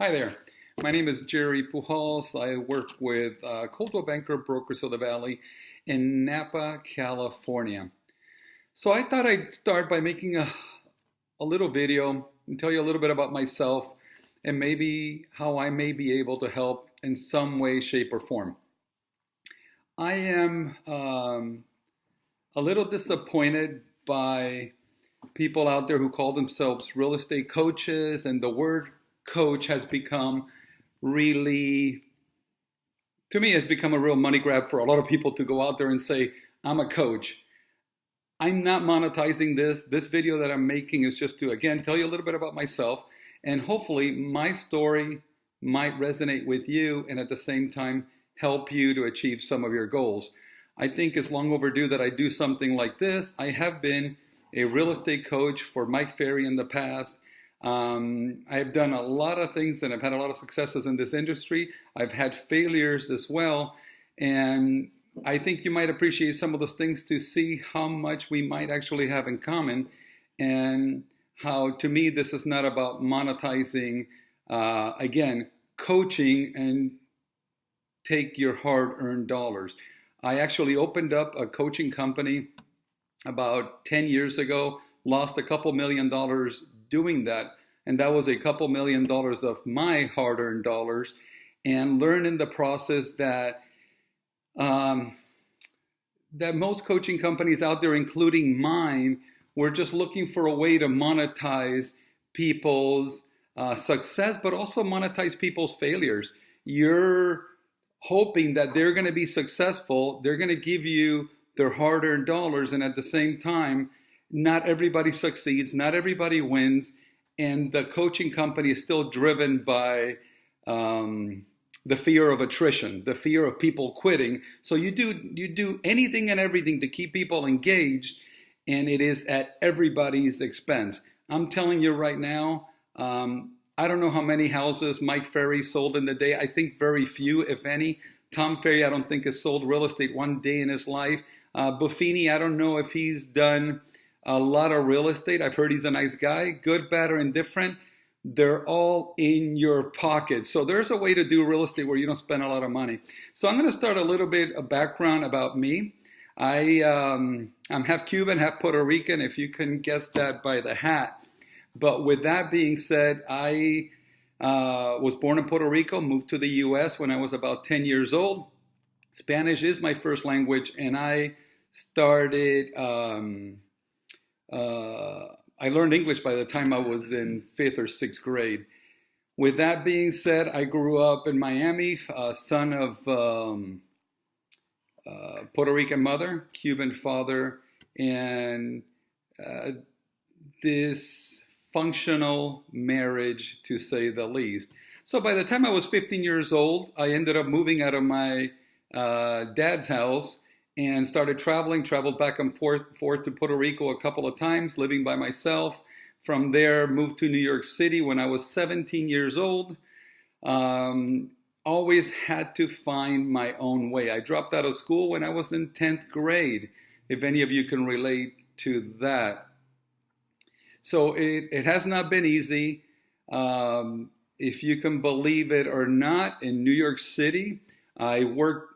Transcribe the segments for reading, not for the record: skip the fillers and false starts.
Hi there. My name is Jerry Pujals. I work with Coldwell Banker Brokers of the Valley in Napa, California. So I thought I'd start by making a little video and tell you a little bit about myself and maybe how I may be able to help in some way, shape, or form. I am a little disappointed by people out there who call themselves real estate coaches, and the word coach has become really, to me, it's become a real money grab for a lot of people to go out there and say, I'm a coach. I'm not monetizing this. This video that I'm making is just to, again, tell you a little bit about myself, and hopefully my story might resonate with you and at the same time help you to achieve some of your goals. I think it's long overdue that I do something like this. I have been a real estate coach for Mike Ferry in the past. I've done a lot of things and I've had a lot of successes in this industry. I've had failures as well. And I think you might appreciate some of those things to see how much we might actually have in common, and how, to me, this is not about monetizing, again, coaching and take your hard-earned dollars. I actually opened up a coaching company about 10 years ago, lost a couple $1,000,000 doing that, and that was a couple $1,000,000 of my hard-earned dollars, and learned in the process that that most coaching companies out there, including mine, were just looking for a way to monetize people's success, but also monetize people's failures. You're hoping that they're going to be successful, they're going to give you their hard-earned dollars, and at the same time, not everybody succeeds, not everybody wins, and the coaching company is still driven by the fear of attrition, the fear of people quitting. So you do anything and everything to keep people engaged, and it is at everybody's expense. I'm telling you right now, I don't know how many houses Mike Ferry sold in the day. I think very few, if any. Tom Ferry, I don't think, has sold real estate one day in his life. Buffini, I don't know if he's done a lot of real estate. I've heard he's a nice guy, good, bad, or indifferent. They're all in your pocket. So there's a way to do real estate where you don't spend a lot of money. So I'm going to start a little bit of background about me. I'm half Cuban, half Puerto Rican, if you couldn't guess that by the hat. But with that being said, I was born in Puerto Rico, moved to the U.S. when I was about 10 years old. Spanish is my first language, and I started, I learned English by the time I was in 5th or 6th grade. With that being said, I grew up in Miami, son of Puerto Rican mother, Cuban father, and this functional marriage, to say the least. So by the time I was 15 years old, I ended up moving out of my dad's house and started traveled back and forth to Puerto Rico a couple of times, living by myself. From there, moved to New York City when I was 17 years old. Always had to find my own way. I dropped out of school when I was in 10th grade, if any of you can relate to that. So it has not been easy. If you can believe it or not, in New York City, I worked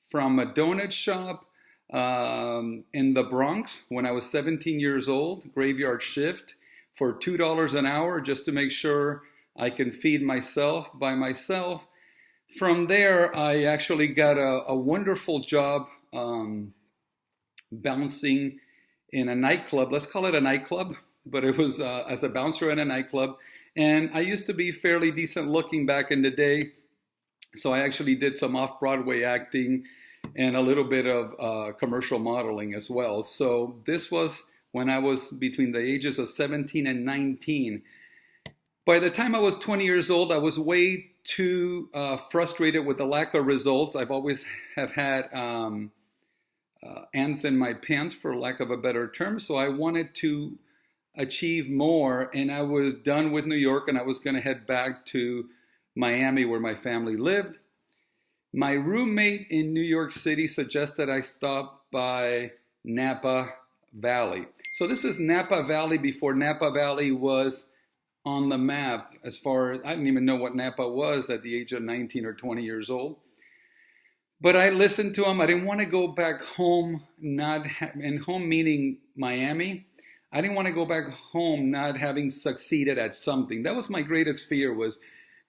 from a donut shop in the Bronx when I was 17 years old, graveyard shift, for $2 an hour just to make sure I can feed myself by myself. From there, I actually got a wonderful job bouncing in a nightclub. Let's call it a nightclub, but it was as a bouncer in a nightclub. And I used to be fairly decent looking back in the day, so I actually did some off-Broadway acting and a little bit of commercial modeling as well. So this was when I was between the ages of 17 and 19. By the time I was 20 years old, I was way too frustrated with the lack of results. I've always have had ants in my pants, for lack of a better term. So I wanted to achieve more, and I was done with New York, and I was going to head back to Miami where my family lived. My roommate in New York City suggested I stop by Napa Valley. So this is Napa Valley before Napa Valley was on the map as far as I didn't even know what Napa was at the age of 19 or 20 years old. But I listened to him. I didn't want to go back home, and home meaning Miami. I didn't want to go back home not having succeeded at something. That was my greatest fear, was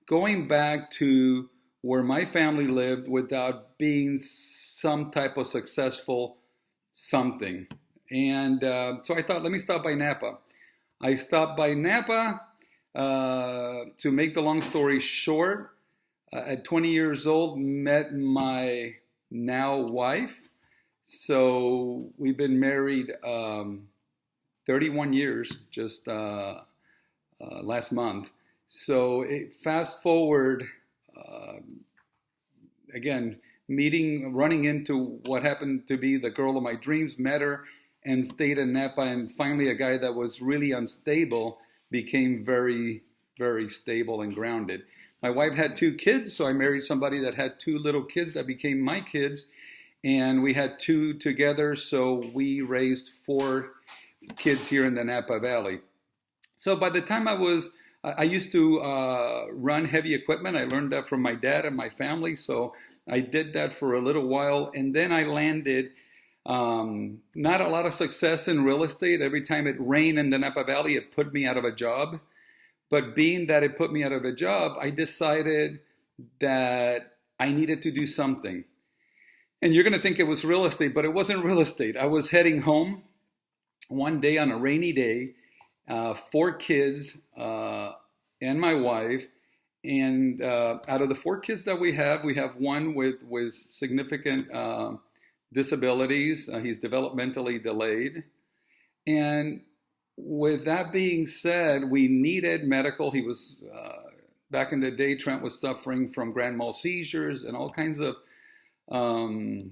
going back to where my family lived without being some type of successful something. And so I thought, let me stop by Napa. I stopped by Napa. To make the long story short, at 20 years old, met my now wife. So we've been married 31 years, just last month. So fast forward, again, running into what happened to be the girl of my dreams, met her and stayed in Napa. And finally, a guy that was really unstable became very, very stable and grounded. My wife had 2 kids, so I married somebody that had 2 little kids that became my kids. And we had 2 together, so we raised 4 kids here in the Napa Valley. So by the time I used to run heavy equipment. I learned that from my dad and my family. So I did that for a little while. And then I landed not a lot of success in real estate. Every time it rained in the Napa Valley, it put me out of a job. But being that it put me out of a job, I decided that I needed to do something. And you're going to think it was real estate, but it wasn't real estate. I was heading home one day on a rainy day, 4 kids and my wife. And out of the 4 kids that we have one with significant disabilities. He's developmentally delayed. And with that being said, we needed medical. He was, back in the day, Trent was suffering from grand mal seizures and all kinds of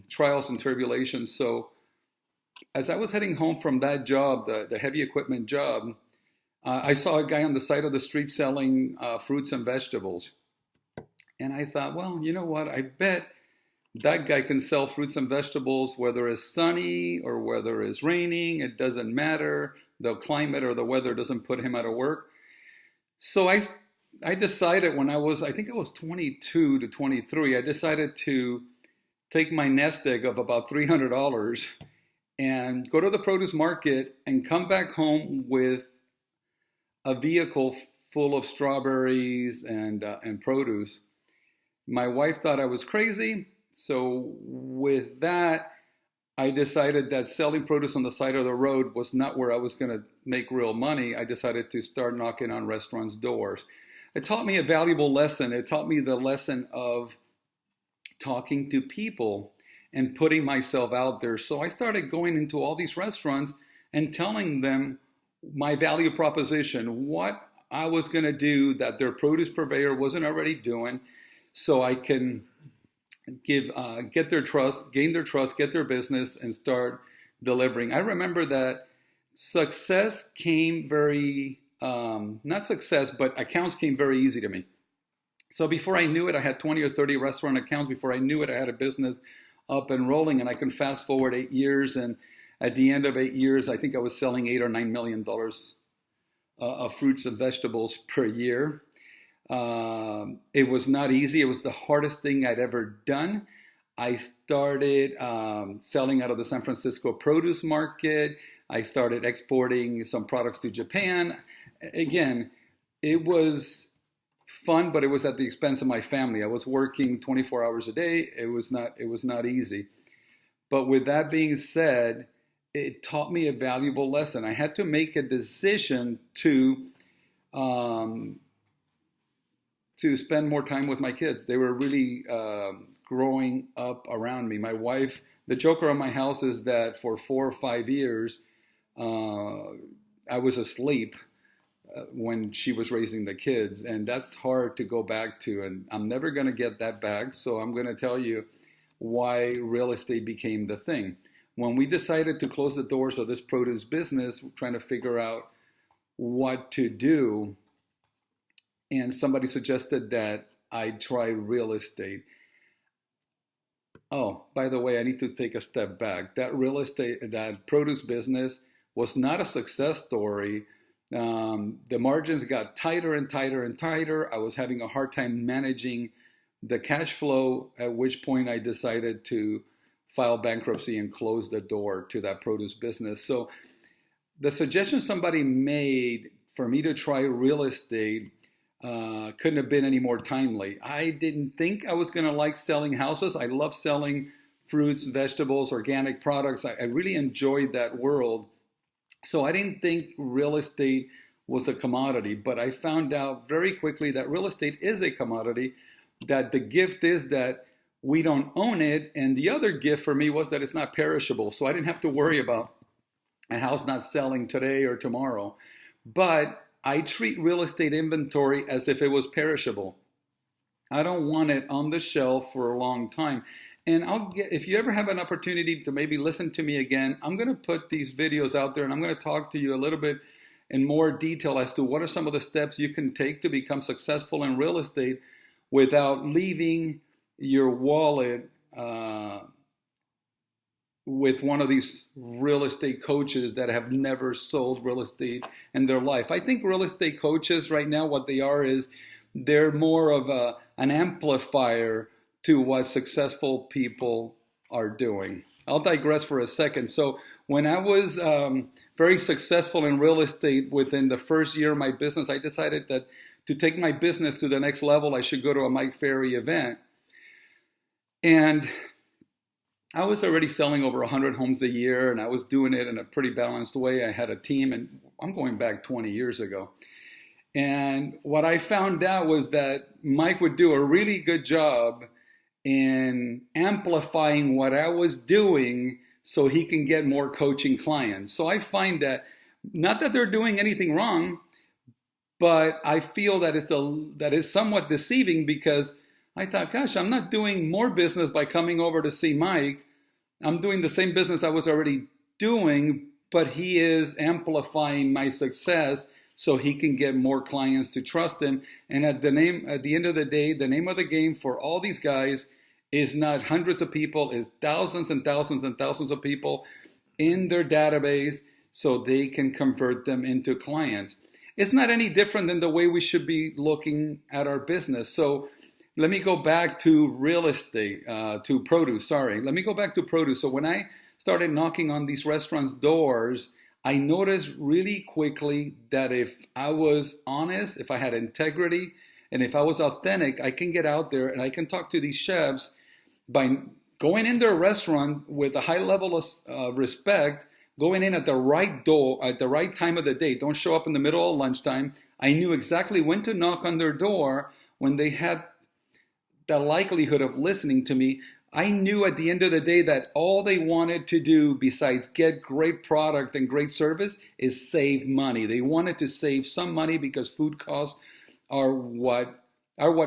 trials and tribulations. So as I was heading home from that job, the heavy equipment job, I saw a guy on the side of the street selling fruits and vegetables. And I thought, well, you know what? I bet that guy can sell fruits and vegetables, whether it's sunny or whether it's raining. It doesn't matter. The climate or the weather doesn't put him out of work. So I decided when I think it was 22 to 23, I decided to take my nest egg of about $300 and go to the produce market and come back home with a vehicle full of strawberries and produce. My wife thought I was crazy. So with that, I decided that selling produce on the side of the road was not where I was going to make real money. I decided to start knocking on restaurants' doors. It taught me a valuable lesson. It taught me the lesson of talking to people and putting myself out there. So I started going into all these restaurants and telling them my value proposition, what I was going to do that their produce purveyor wasn't already doing, so I can get their trust, gain their trust, get their business, and start delivering. I remember that success came not success, but accounts came very easy to me. So before I knew it, I had 20 or 30 restaurant accounts. Before I knew it, I had a business up and rolling, and I can fast forward 8 years. And at the end of 8 years, I think I was selling $8 or $9 million of fruits and vegetables per year. It was not easy. It was the hardest thing I'd ever done. I started selling out of the San Francisco produce market. I started exporting some products to Japan. Again, it was fun, but it was at the expense of my family. I was working 24 hours a day. It was not easy. But with that being said, it taught me a valuable lesson. I had to make a decision to spend more time with my kids. They were really growing up around me. My wife, the joke around my house is that for 4 or 5 years, I was asleep when she was raising the kids. And that's hard to go back to. And I'm never going to get that back. So I'm going to tell you why real estate became the thing. When we decided to close the doors of this produce business, trying to figure out what to do, and somebody suggested that I try real estate. Oh, by the way, I need to take a step back. That produce business was not a success story The margins got tighter and tighter and tighter. I was having a hard time managing the cash flow, at which point I decided to file bankruptcy and close the door to that produce business. So the suggestion somebody made for me to try real estate couldn't have been any more timely. I didn't think I was going to like selling houses. I love selling fruits, vegetables, organic products. I really enjoyed that world. So I didn't think real estate was a commodity, but I found out very quickly that real estate is a commodity, that the gift is that we don't own it. And the other gift for me was that it's not perishable. So I didn't have to worry about a house not selling today or tomorrow. But I treat real estate inventory as if it was perishable. I don't want it on the shelf for a long time. And if you ever have an opportunity to maybe listen to me again, I'm going to put these videos out there and I'm going to talk to you a little bit in more detail as to what are some of the steps you can take to become successful in real estate without leaving your wallet with one of these real estate coaches that have never sold real estate in their life. I think real estate coaches right now, what they are is they're more of an amplifier to what successful people are doing. I'll digress for a second. So when I was very successful in real estate within the first year of my business, I decided that to take my business to the next level, I should go to a Mike Ferry event. And I was already selling over 100 homes a year, and I was doing it in a pretty balanced way. I had a team, and I'm going back 20 years ago. And what I found out was that Mike would do a really good job in amplifying what I was doing so he can get more coaching clients. So I find that, not that they're doing anything wrong, but I feel that it's somewhat deceiving, because I thought, gosh, I'm not doing more business by coming over to see Mike. I'm doing the same business I was already doing, but he is amplifying my success so he can get more clients to trust him. And at the end of the day, the name of the game for all these guys is not hundreds of people, is thousands and thousands and thousands of people in their database so they can convert them into clients. It's not any different than the way we should be looking at our business. So let me go back to real estate, to produce, sorry. Let me go back to produce. So when I started knocking on these restaurants' doors, I noticed really quickly that if I was honest, if I had integrity, and if I was authentic, I can get out there and I can talk to these chefs by going in their restaurant with a high level of respect, going in at the right door, at the right time of the day. Don't show up in the middle of lunchtime. I knew exactly when to knock on their door when they had the likelihood of listening to me. I knew at the end of the day that all they wanted to do besides get great product and great service is save money. They wanted to save some money because food costs are what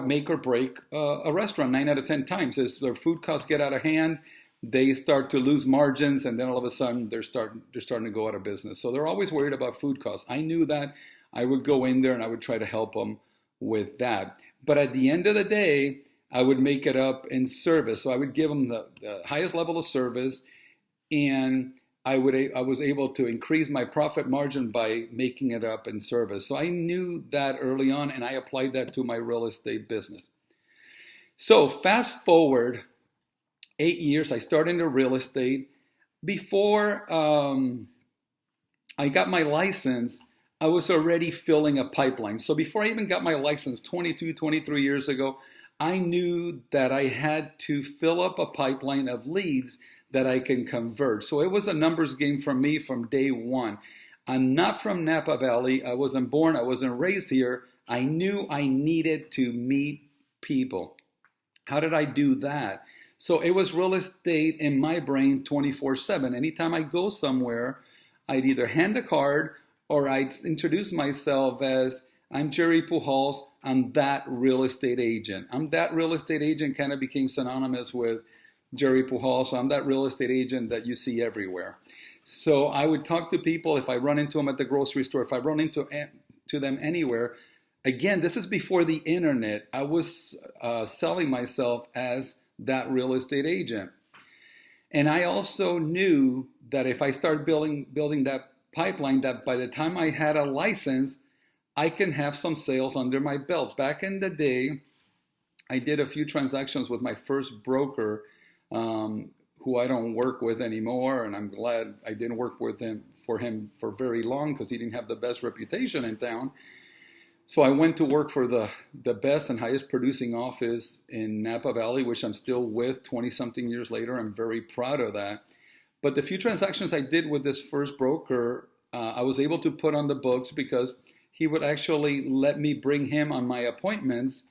make or break a restaurant 9 out of 10 times. As their food costs get out of hand, they start to lose margins, and then all of a sudden they're starting to go out of business. So they're always worried about food costs. I knew that. I would go in there and I would try to help them with that. But at the end of the day, I would make it up in service. So I would give them the highest level of service, and I was able to increase my profit margin by making it up in service. So I knew that early on, and I applied that to my real estate business. So fast forward 8 years, I started into real estate. Before I got my license, I was already filling a pipeline. So before I even got my license 22, 23 years ago, I knew that I had to fill up a pipeline of leads that I can convert. So it was a numbers game for me from day one. I'm not from Napa Valley. I wasn't born, I wasn't raised here. I knew I needed to meet people. How did I do that? So it was real estate in my brain 24/7. Anytime I go somewhere, I'd either hand a card or I'd introduce myself as, I'm Jerry Pujals, I'm that real estate agent. I'm that real estate agent kind of became synonymous with Jerry Pujals. So I'm that real estate agent that you see everywhere. So I would talk to people if I run into them at the grocery store, if I run into them anywhere. Again, this is before the internet. I was selling myself as that real estate agent. And I also knew that if I started building that pipeline that by the time I had a license, I can have some sales under my belt. Back in the day, I did a few transactions with my first broker, who I don't work with anymore, and I'm glad I didn't work with him for very long because he didn't have the best reputation in town. So I went to work for the best and highest producing office in Napa Valley, which I'm still with 20-something years later. I'm very proud of that. But the few transactions I did with this first broker, I was able to put on the books because he would actually let me bring him on my appointments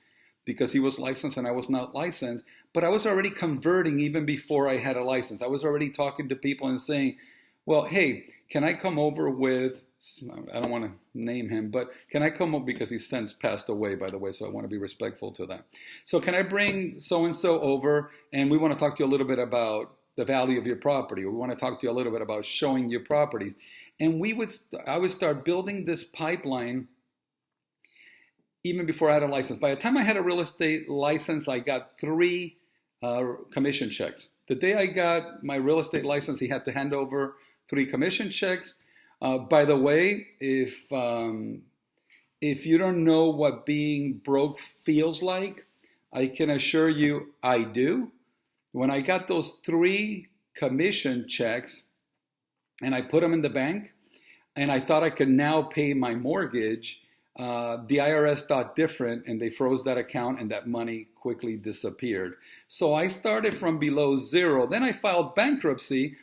because he was licensed and I was not licensed. But I was already converting even before I had a license. I was already talking to people and saying, well, hey, can I come over with, I don't want to name him, but can I come over, because he's since passed away, by the way, so I want to be respectful to that. So can I bring so-and-so over, and we want to talk to you a little bit about the value of your property, or we want to talk to you a little bit about showing you properties. And I would start building this pipeline even before I had a license. By the time I had a real estate license, I got 3 commission checks. The day I got my real estate license, he had to hand over 3 commission checks. By the way, if you don't know what being broke feels like, I can assure you I do. When I got those 3 commission checks and I put them in the bank and I thought I could now pay my mortgage, the IRS thought different and they froze that account and that money quickly disappeared. So I started from below zero. Then I filed bankruptcy.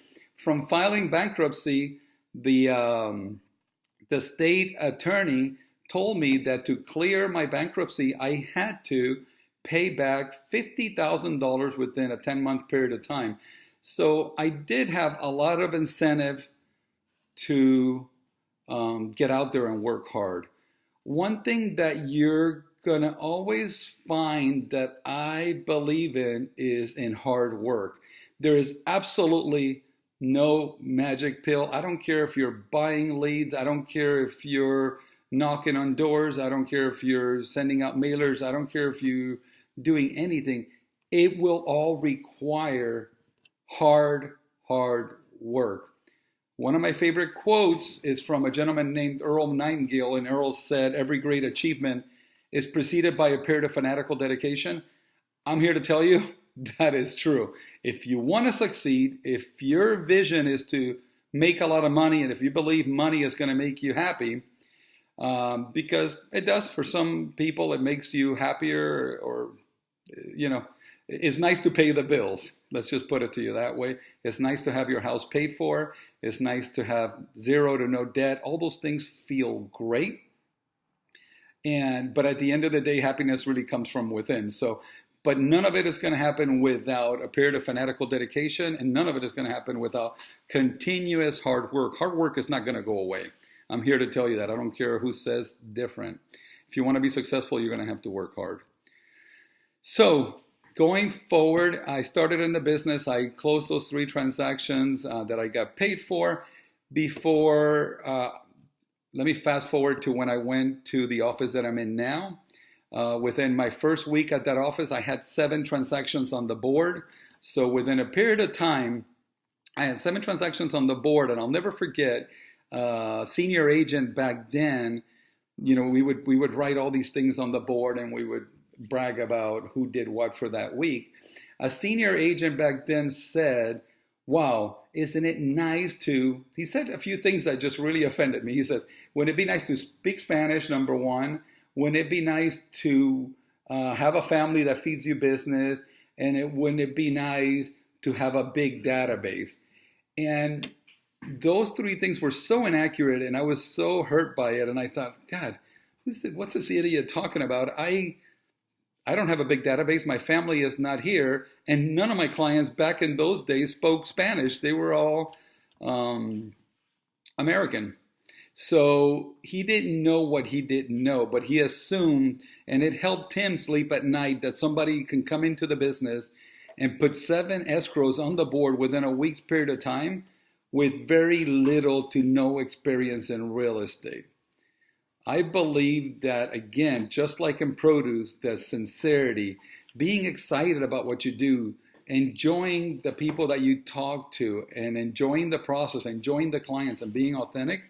From filing bankruptcy, the state attorney told me that to clear my bankruptcy, I had to pay back $50,000 within a 10-month period of time. So I did have a lot of incentive to get out there and work hard. One thing that you're going to always find that I believe in is in hard work. There is absolutely no magic pill. I don't care if you're buying leads. I don't care if you're knocking on doors. I don't care if you're sending out mailers. I don't care if you're doing anything. It will all require hard work. One of my favorite quotes is from a gentleman named Earl Nightingale, and Earl said, every great achievement is preceded by a period of fanatical dedication. I'm here to tell you that is true. If you want to succeed, if your vision is to make a lot of money, and if you believe money is going to make you happy, because it does for some people, it makes you happier, or, it's nice to pay the bills. Let's just put it to you that way. It's nice to have your house paid for. It's nice to have zero to no debt. All those things feel great. But at the end of the day, happiness really comes from within. But none of it is going to happen without a period of fanatical dedication, and none of it is going to happen without continuous hard work. Hard work is not going to go away. I'm here to tell you that. I don't care who says different. If you want to be successful, you're going to have to work hard. So going forward, I started in the business. I closed those 3 transactions that I got paid for before. Let me fast forward to when I went to the office that I'm in now. Within my first week at that office, I had 7 transactions on the board. So within a period of time, I had 7 transactions on the board, and I'll never forget, senior agent back then, we would write all these things on the board and we would brag about who did what for that week. A senior agent back then said, wow, isn't it nice he said a few things that just really offended me. He says, wouldn't it be nice to speak Spanish, number one? Wouldn't it be nice to have a family that feeds you business? And wouldn't it be nice to have a big database? And those 3 things were so inaccurate, and I was so hurt by it. And I thought, God, what's this idiot talking about? I don't have a big database. My family is not here. And none of my clients back in those days spoke Spanish. They were all American. So he didn't know what he didn't know, but he assumed, and it helped him sleep at night, that somebody can come into the business and put 7 escrows on the board within a week's period of time with very little to no experience in real estate. I believe that, again, just like in produce, that sincerity, being excited about what you do, enjoying the people that you talk to and enjoying the process, enjoying the clients and being authentic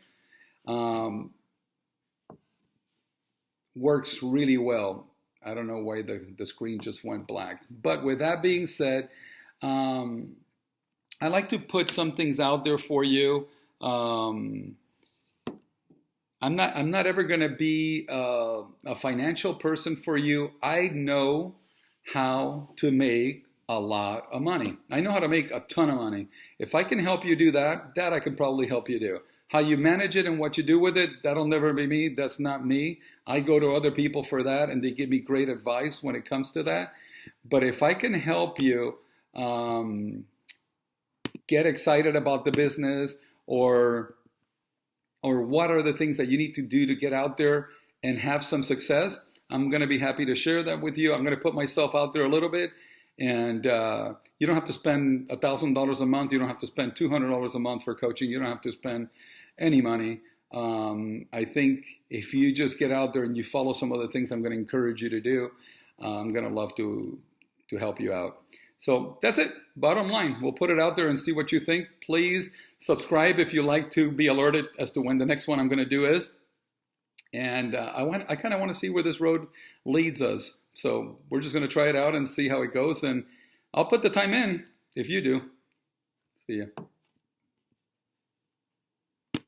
works really well. I don't know why the screen just went black. But with that being said, I like to put some things out there for you. I'm not ever going to be a financial person for you. I know how to make a lot of money. I know how to make a ton of money. If I can help you do that, I can probably help you do. How you manage it and what you do with it, that'll never be me. That's not me. I go to other people for that, and they give me great advice when it comes to that. But if I can help you get excited about the business, or what are the things that you need to do to get out there and have some success, I'm going to be happy to share that with you. I'm going to put myself out there a little bit. And you don't have to spend $1,000 a month. You don't have to spend $200 a month for coaching. You don't have to spend any money. I think if you just get out there and you follow some of the things I'm going to encourage you to do, I'm going to love to help you out. So that's it. Bottom line, we'll put it out there and see what you think. Please subscribe if you like to be alerted as to when the next one I'm going to do is. And I kind of want to see where this road leads us. So we're just going to try it out and see how it goes. And I'll put the time in if you do. See ya.